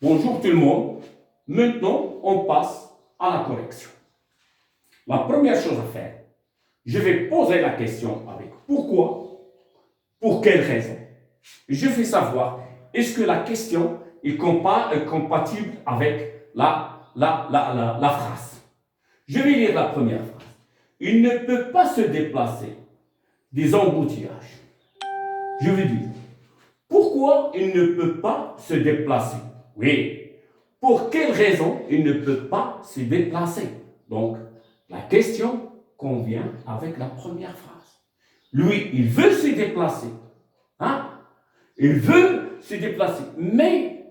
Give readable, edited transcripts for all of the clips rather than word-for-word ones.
Bonjour tout le monde. Maintenant, on passe à la correction. La première chose à faire, je vais poser la question avec pourquoi, pour quelle raison. Je vais savoir, est-ce que la question est compatible avec la phrase. Je vais lire la première phrase. Il ne peut pas se déplacer des embouteillages. Je veux dire, pourquoi il ne peut pas se déplacer? Oui. Pour quelle raison il ne peut pas se déplacer? Donc, la question convient avec la première phrase. Lui, il veut se déplacer. Hein? Il veut se déplacer, mais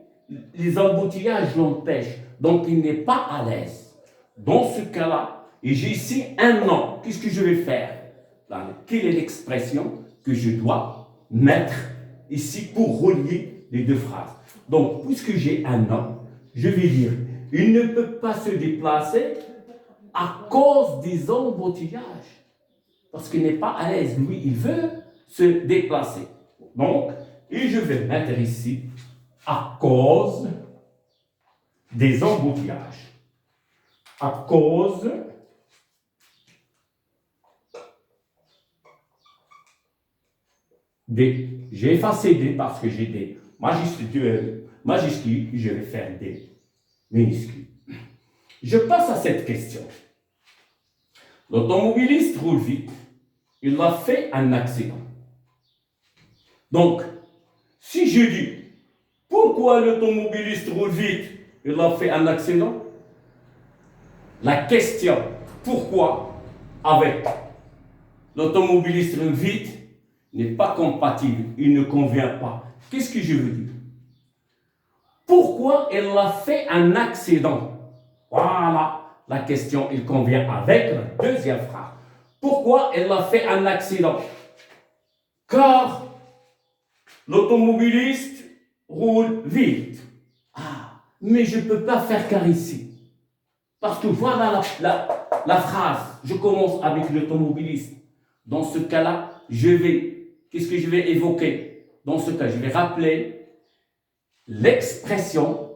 les embouteillages l'empêchent. Donc, il n'est pas à l'aise. Dans ce cas-là, et j'ai ici un nom. Qu'est-ce que je vais faire? Quelle est l'expression que je dois mettre ici pour relier les deux phrases? Donc, puisque j'ai un nom, je vais dire, il ne peut pas se déplacer à cause des embouteillages. Parce qu'il n'est pas à l'aise. Lui, il veut se déplacer. Donc, et je vais mettre ici, à cause des embouteillages. À cause des... J'ai effacé des parce que j'ai des majuscules, je vais faire des minuscules. Je passe à cette question. L'automobiliste roule vite. Il a fait un accident. Donc, si je dis pourquoi l'automobiliste roule vite, il a fait un accident, la question pourquoi avec l'automobiliste roule vite n'est pas compatible, il ne convient pas. Qu'est-ce que je veux dire? Pourquoi elle a fait un accident? Voilà la question, il convient avec la deuxième phrase. Pourquoi elle a fait un accident? Car l'automobiliste roule vite. Ah, mais je ne peux pas faire car ici. Parce que voilà la phrase. Je commence avec l'automobiliste. Dans ce cas-là, qu'est-ce que je vais évoquer? Dans ce cas, je vais rappeler l'expression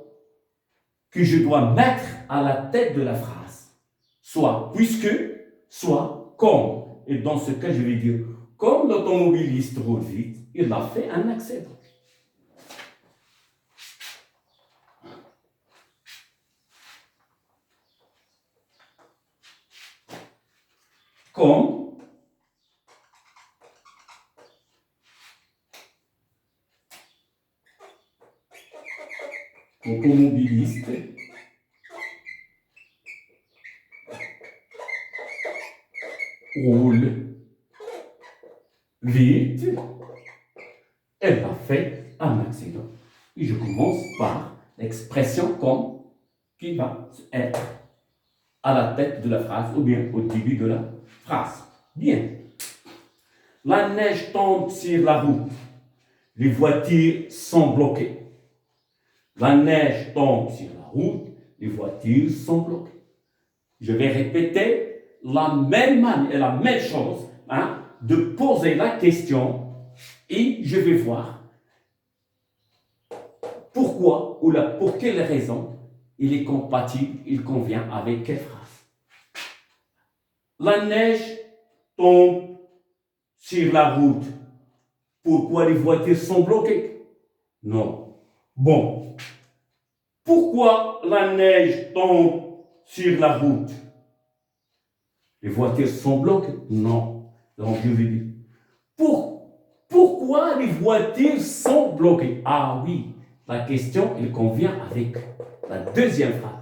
que je dois mettre à la tête de la phrase. Soit puisque, soit comme. Et dans ce cas, je vais dire, comme l'automobiliste roule vite, il a fait un accident. Comme automobiliste roule vite, elle a fait un accident. Et je commence par l'expression comme qui va être à la tête de la phrase ou bien au début de la phrase. Bien. La neige tombe sur la route. Les voitures sont bloquées. La neige tombe sur la route. Les voitures sont bloquées. Je vais répéter la même chose, de poser la question et je vais voir pourquoi ou pour quelle raison il est compatible, il convient avec quelle phrase. La neige tombe sur la route. Pourquoi les voitures sont bloquées? Non. Bon. Pourquoi la neige tombe sur la route? Les voitures sont bloquées? Non. Donc je vais dire, pourquoi les voitures sont bloquées? Ah oui, la question, elle convient avec la deuxième phrase.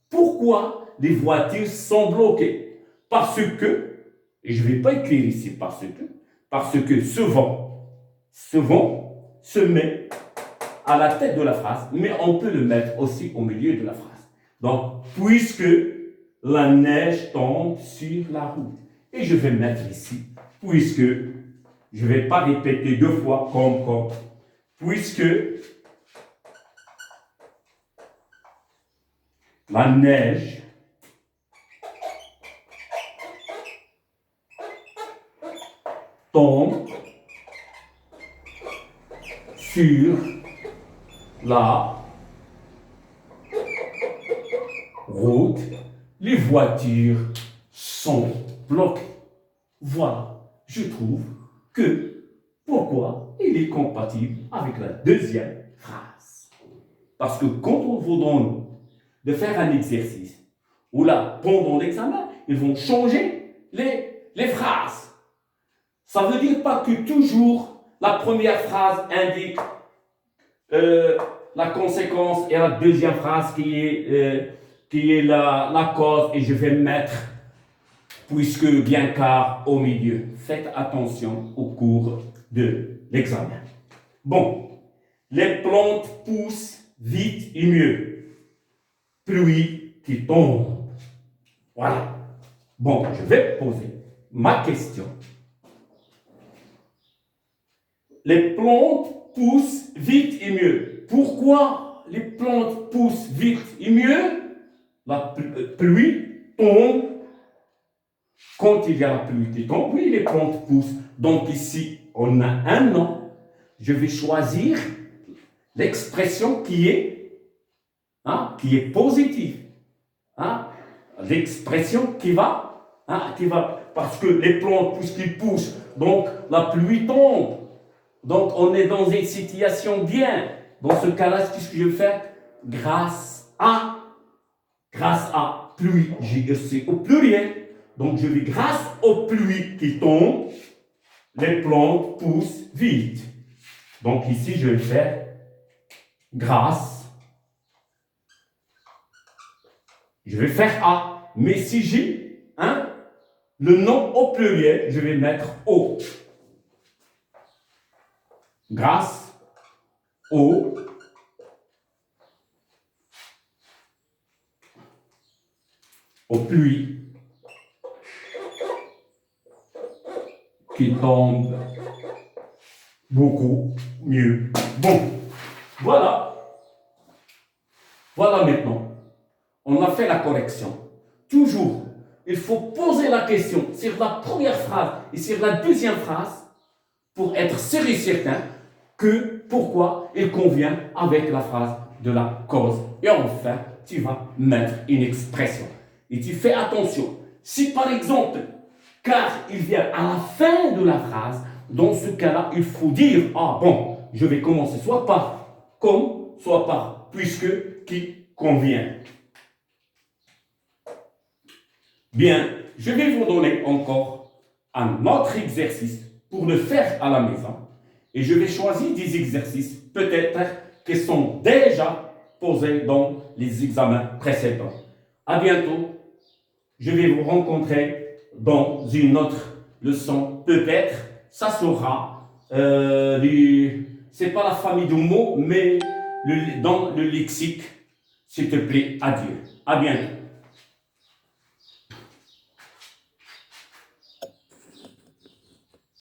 Pourquoi les voitures sont bloquées? Parce que, et je ne vais pas écrire ici parce que ce vent se met à la tête de la phrase, mais on peut le mettre aussi au milieu de la phrase. Donc, puisque la neige tombe sur la route. Et je vais mettre ici, puisque, je ne vais pas répéter deux fois comme, puisque la neige tombe sur la route, les voitures sont bloquées. Voilà, je trouve que pourquoi il est compatible avec la deuxième phrase. Parce que quand on vous donne de faire un exercice, ou là, pendant l'examen, ils vont changer les phrases. Ça ne veut dire pas que toujours la première phrase indique la conséquence et la deuxième phrase qui est la cause et je vais mettre puisque bien car au milieu. Faites attention au cours de l'examen. Bon, les plantes poussent vite et mieux. Pluie qui tombe. Voilà. Bon, je vais poser ma question. Les plantes poussent vite et mieux. Pourquoi les plantes poussent vite et mieux? La pluie tombe. Quand il y a la pluie qui tombe, oui, les plantes poussent. Donc ici, on a un nom. Je vais choisir l'expression qui est positive. L'expression qui va, parce que les plantes, puisqu'ils poussent, donc la pluie tombe. Donc, on est dans une situation bien. Dans ce cas-là, qu'est-ce que je vais faire? Grâce à pluie, c'est au pluriel. Donc, je vais grâce aux pluies qui tombent, les plantes poussent vite. Donc, ici, je vais faire grâce. Je vais faire à. Mais si j'ai le nom au pluriel, je vais mettre au. Grâce aux pluies qui tombent beaucoup mieux. Bon, voilà. Voilà maintenant. On a fait la correction. Toujours, il faut poser la question sur la première phrase et sur la deuxième phrase pour être sûr et certain que pourquoi il convient avec la phrase de la cause. Et enfin, tu vas mettre une expression. Et tu fais attention. Si par exemple, car il vient à la fin de la phrase, dans ce cas-là, il faut dire, je vais commencer soit par comme, soit par puisque, qui convient. Bien, je vais vous donner encore un autre exercice pour le faire à la maison. Et je vais choisir des exercices peut-être qui sont déjà posés dans les examens précédents. À bientôt. Je vais vous rencontrer dans une autre leçon. Peut-être, ça sera, c'est pas la famille de mots, mais dans le lexique. S'il te plaît, adieu. À bientôt.